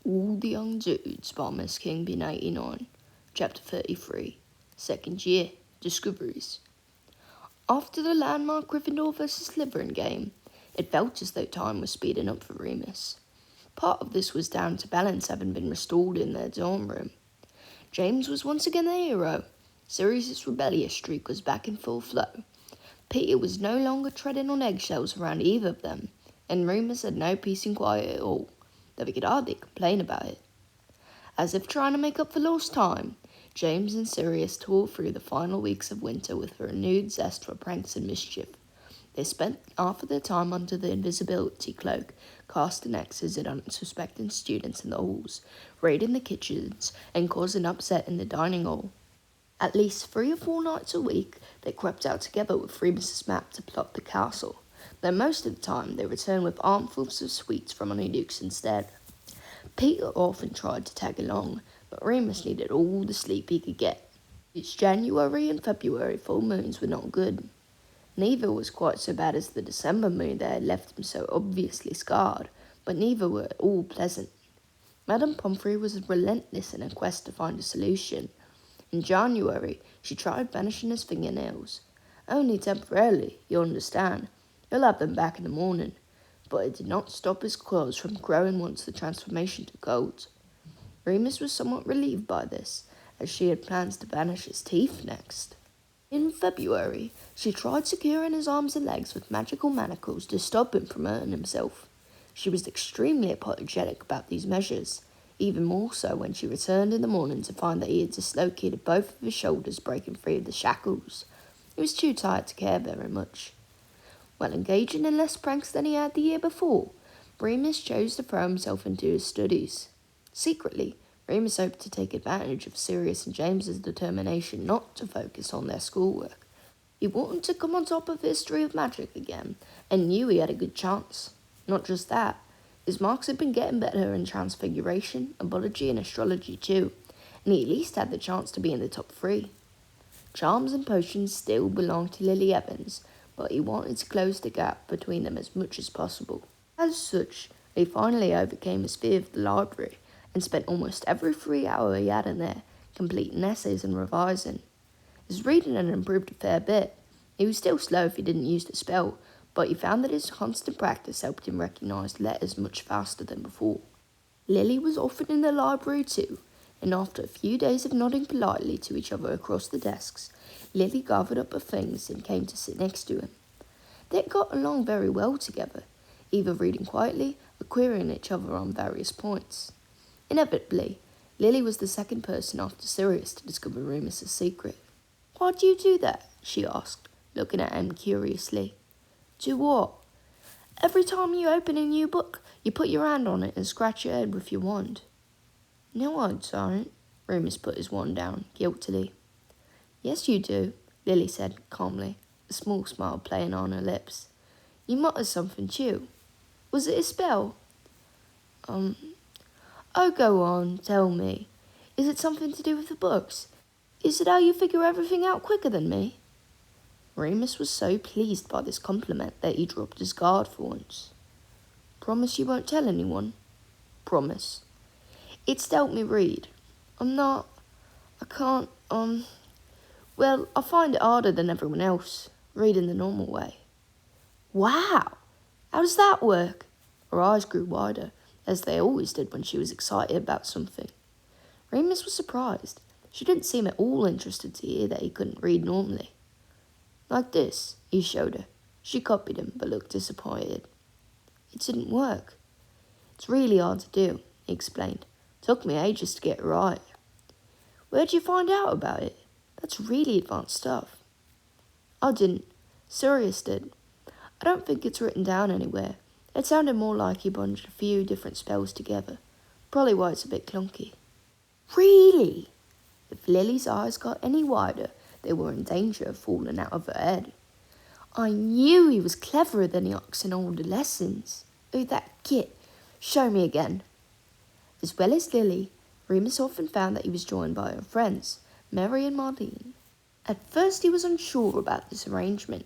All the Young Dudes by MsKingBean89, Chapter 33, Second Year, Discoveries. After the landmark Gryffindor vs Slytherin game, it felt as though time was speeding up for Remus. Part of this was down to balance having been restored in their dorm room. James was once again the hero. Sirius's rebellious streak was back in full flow. Peter was no longer treading on eggshells around either of them, and Remus had no peace and quiet at all, though he could hardly complain about it. As if trying to make up for lost time, James and Sirius tore through the final weeks of winter with a renewed zest for pranks and mischief. They spent half of their time under the invisibility cloak, casting X's at unsuspecting students in the halls, raiding the kitchens, and causing upset in the dining hall. At least 3 or 4 nights a week, they crept out together with Remus's map to plot the castle, though most of the time they returned with armfuls of sweets from Honeydukes instead. Peter often tried to tag along, but Remus needed all the sleep he could get. Its January and February full moons were not good. Neither was quite so bad as the December moon that had left him so obviously scarred, but neither were at all pleasant. Madame Pomfrey was relentless in her quest to find a solution. In January, she tried banishing his fingernails. Only temporarily, you understand. He'll have them back in the morning. But it did not stop his claws from growing once the transformation took hold. Remus was somewhat relieved by this, as she had plans to banish his teeth next. In February, she tried securing his arms and legs with magical manacles to stop him from hurting himself. She was extremely apologetic about these measures, even more so when she returned in the morning to find that he had dislocated both of his shoulders, breaking free of the shackles. He was too tired to care very much. While engaging in less pranks than he had the year before, Remus chose to throw himself into his studies. Secretly, Remus hoped to take advantage of Sirius and James's determination not to focus on their schoolwork. He wanted to come on top of history of magic again, and knew he had a good chance. Not just that, his marks had been getting better in transfiguration, herbology and astrology too, and he at least had the chance to be in the top 3. Charms and potions still belonged to Lily Evans, but he wanted to close the gap between them as much as possible. As such, he finally overcame his fear of the library and spent almost every free hour he had in there completing essays and revising. His reading had improved a fair bit. He was still slow if he didn't use the spell, but he found that his constant practice helped him recognise letters much faster than before. Lily was often in the library too, and after a few days of nodding politely to each other across the desks, Lily gathered up her things and came to sit next to him. They got along very well together, either reading quietly or querying each other on various points. Inevitably, Lily was the second person after Sirius to discover Remus's secret. "Why do you do that?" she asked, looking at him curiously. "Do what?" "Every time you open a new book, you put your hand on it and scratch your head with your wand." "No, I don't." Remus put his wand down, guiltily. "Yes, you do," Lily said calmly, a small smile playing on her lips. "You muttered something too. Was it a spell?" Oh, go on, tell me. Is it something to do with the books? Is it how you figure everything out quicker than me?" Remus was so pleased by this compliment that he dropped his guard for once. "Promise you won't tell anyone?" "Promise." "It's to help me read. I can't, well, I find it harder than everyone else, reading the normal way." "Wow! How does that work?" Her eyes grew wider, as they always did when she was excited about something. Remus was surprised. She didn't seem at all interested to hear that he couldn't read normally. "Like this," he showed her. She copied him, but looked disappointed. "It didn't work." "It's really hard to do," he explained. "Took me ages to get it right." "Where'd you find out about it? That's really advanced stuff." "I didn't. Sirius did. I don't think it's written down anywhere. It sounded more like he bunched a few different spells together. Probably why it's a bit clunky." "Really?" If Lily's eyes got any wider, they were in danger of falling out of her head. "I knew he was cleverer than the ox in older lessons. Oh, that git. Show me again." As well as Lily, Remus often found that he was joined by her friends, Mary and Marlene. At first he was unsure about this arrangement.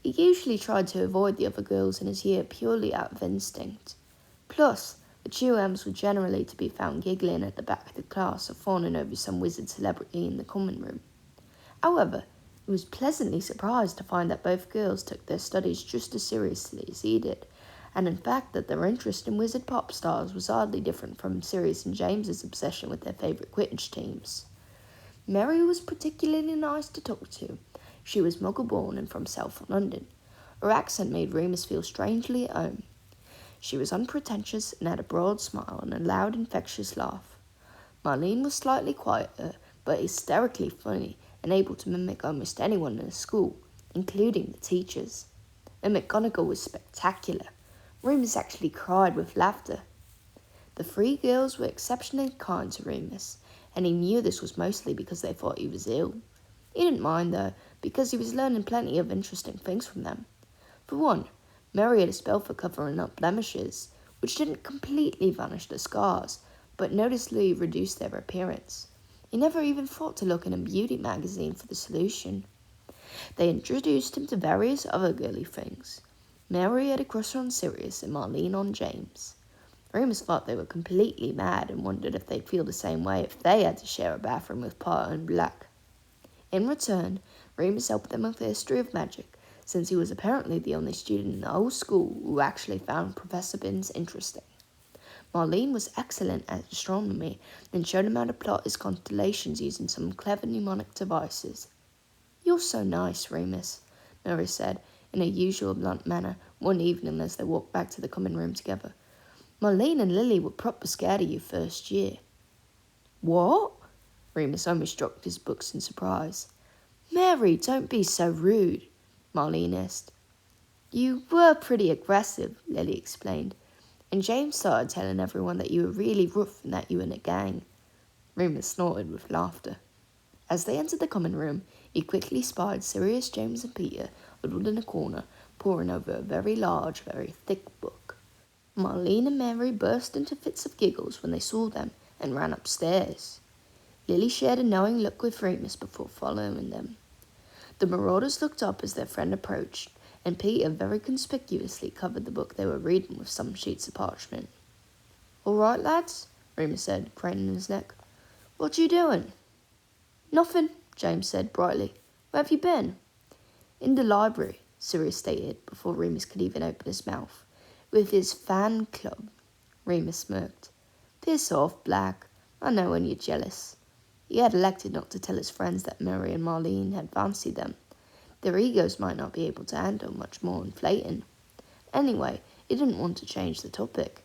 He usually tried to avoid the other girls in his year purely out of instinct. Plus, The QMs were generally to be found giggling at the back of the class or fawning over some wizard celebrity in the common room. However, he was pleasantly surprised to find that both girls took their studies just as seriously as he did, and in fact that their interest in wizard pop stars was hardly different from Sirius and James's obsession with their favourite Quidditch teams. Mary was particularly nice to talk to. She was Muggle-born and from South London. Her accent made Remus feel strangely at home. She was unpretentious and had a broad smile and a loud, infectious laugh. Marlene was slightly quieter, but hysterically funny and able to mimic almost anyone in the school, including the teachers. And McGonagall was spectacular. Remus actually cried with laughter. The three girls were exceptionally kind to Remus, and he knew this was mostly because they thought he was ill. He didn't mind, though, because he was learning plenty of interesting things from them. For one, Mary had a spell for covering up blemishes, which didn't completely vanish the scars, but noticeably reduced their appearance. He never even thought to look in a beauty magazine for the solution. They introduced him to various other girly things. Mary had a crush on Sirius and Marlene on James. Remus thought they were completely mad and wondered if they'd feel the same way if they had to share a bathroom with Potter and Black. In return, Remus helped them with the history of magic, since he was apparently the only student in the whole school who actually found Professor Binns interesting. Marlene was excellent at astronomy and showed him how to plot his constellations using some clever mnemonic devices. "You're so nice, Remus," Mary said, in her usual blunt manner, one evening as they walked back to the common room together. "Marlene and Lily were proper scared of you first year." "What?" Remus almost dropped his books in surprise. "Mary, don't be so rude," Marlene hissed. "You were pretty aggressive," Lily explained, "and James started telling everyone that you were really rough and that you were in a gang." Remus snorted with laughter. As they entered the common room, he quickly spied Sirius, James and Peter huddled in a corner, poring over a very large, very thick book. Marlene and Mary burst into fits of giggles when they saw them and ran upstairs. Lily shared a knowing look with Remus before following them. The marauders looked up as their friend approached, and Peter very conspicuously covered the book they were reading with some sheets of parchment. "All right, lads?" Remus said, craning his neck. "What you doing?" "Nothing," James said brightly. "Where have you been?" "In the library," Sirius stated before Remus could even open his mouth. "With his fan club." Remus smirked. "Piss off, Black. I know when you're jealous." He had elected not to tell his friends that Mary and Marlene had fancied them. Their egos might not be able to handle much more inflating. Anyway, he didn't want to change the topic.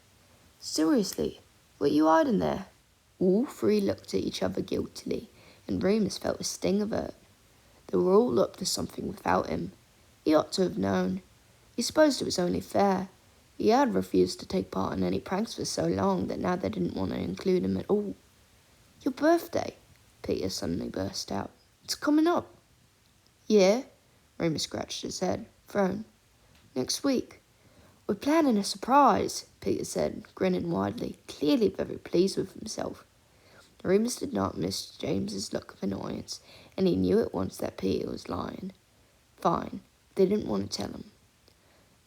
"Seriously, what are you hiding there?" All three looked at each other guiltily, and Remus felt a sting of hurt. They were all up to something without him. He ought to have known. He supposed it was only fair. He had refused to take part in any pranks for so long that now they didn't want to include him at all. "Your birthday," Peter suddenly burst out. "It's coming up." "Yeah," Remus scratched his head, thrown. "Next week." "We're planning a surprise," Peter said, grinning widely, clearly very pleased with himself. Remus did not miss James's look of annoyance, and he knew at once that Peter was lying. Fine, they didn't want to tell him.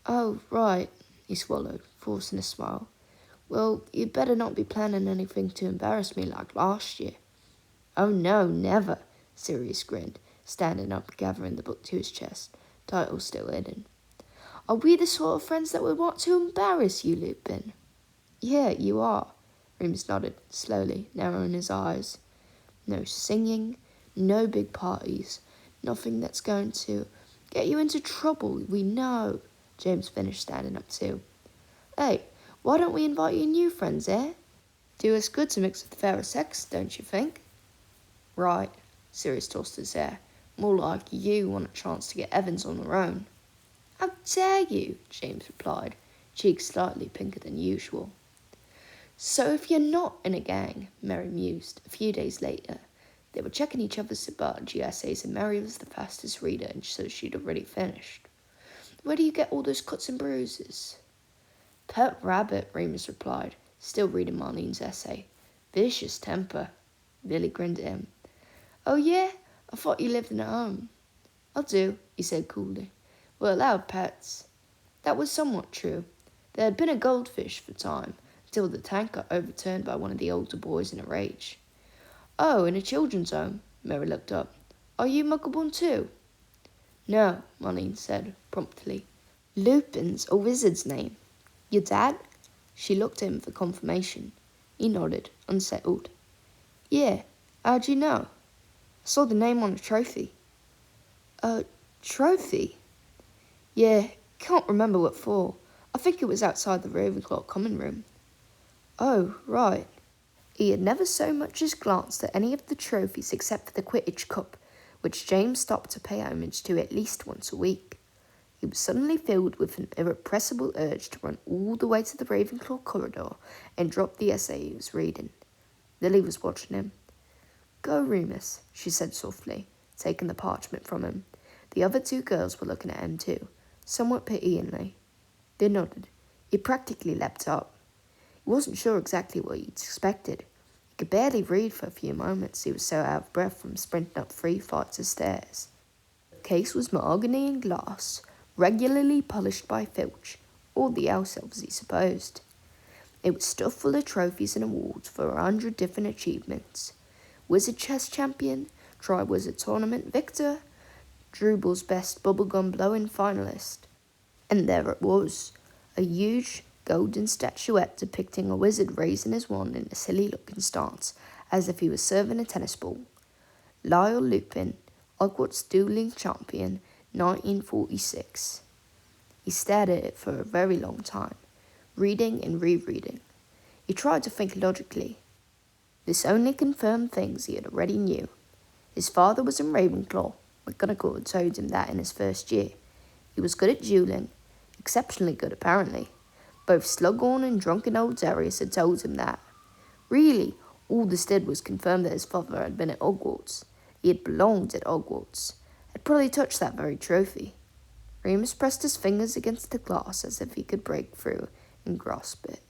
"Oh, right," he swallowed, forcing a smile. "Well, you'd better not be planning anything to embarrass me like last year." "Oh no, never," Sirius grinned, standing up, gathering the book to his chest, title still hidden. "Are we the sort of friends that would want to embarrass you, Lupin?" "Yeah, you are," Remus nodded, slowly, narrowing his eyes. "No singing, no big parties, nothing that's going to get you into trouble, we know," James finished, standing up too. "Hey, why don't we invite your new friends, eh? Do us good to mix with the fairer sex, don't you think?" "Right," Sirius tossed his hair. "More like you want a chance to get Evans on her own." "How dare you?" James replied, cheeks slightly pinker than usual. "So if you're not in a gang," Mary mused, a few days later. They were checking each other's biology essays, and Mary was the fastest reader, and so she'd already finished. "Where do you get all those cuts and bruises?" "Pet rabbit," Remus replied, still reading Marlene's essay. "Vicious temper." Lily grinned at him. "Oh yeah? I thought you lived in a home." "I do," he said coolly. "We're allowed pets." That was somewhat true. There had been a goldfish for a time, till the tank got overturned by one of the older boys in a rage. "Oh, in a children's home?" Mary looked up. "Are you Muggle-born too?" "No," Marlene said promptly. "Lupin's a wizard's name." "Your dad?" She looked at him for confirmation. He nodded, unsettled. "Yeah, how'd you know?" "I saw the name on a trophy." "A trophy?" "Yeah, can't remember what for. I think it was outside the Ravenclaw common room." "Oh, right." He had never so much as glanced at any of the trophies except for the Quidditch Cup, which James stopped to pay homage to at least once a week. He was suddenly filled with an irrepressible urge to run all the way to the Ravenclaw corridor and drop the essay he was reading. Lily was watching him. "Go, Remus," she said softly, taking the parchment from him. The other two girls were looking at him too, somewhat pityingly. They nodded. He practically leapt up. He wasn't sure exactly what he'd expected. He could barely read for a few moments, he was so out of breath from sprinting up 3 flights of stairs. The case was mahogany and glass, regularly polished by Filch, or the house elves, he supposed. It was stuffed full of trophies and awards for 100 different achievements. Wizard Chess Champion, Tri-Wizard Tournament Victor, Drubal's Best Bubblegum Blowing Finalist. And there it was, a huge golden statuette depicting a wizard raising his wand in a silly-looking stance, as if he was serving a tennis ball. Lyle Lupin, Hogwarts Dueling Champion, 1946. He stared at it for a very long time, reading and rereading. He tried to think logically. This only confirmed things he had already knew. His father was in Ravenclaw. McGonagall had told him that in his first year. He was good at dueling, exceptionally good apparently. Both Slughorn and drunken old Darius had told him that. Really, all this did was confirm that his father had been at Hogwarts. He had belonged at Hogwarts. Had probably touched that very trophy. Remus pressed his fingers against the glass as if he could break through and grasp it.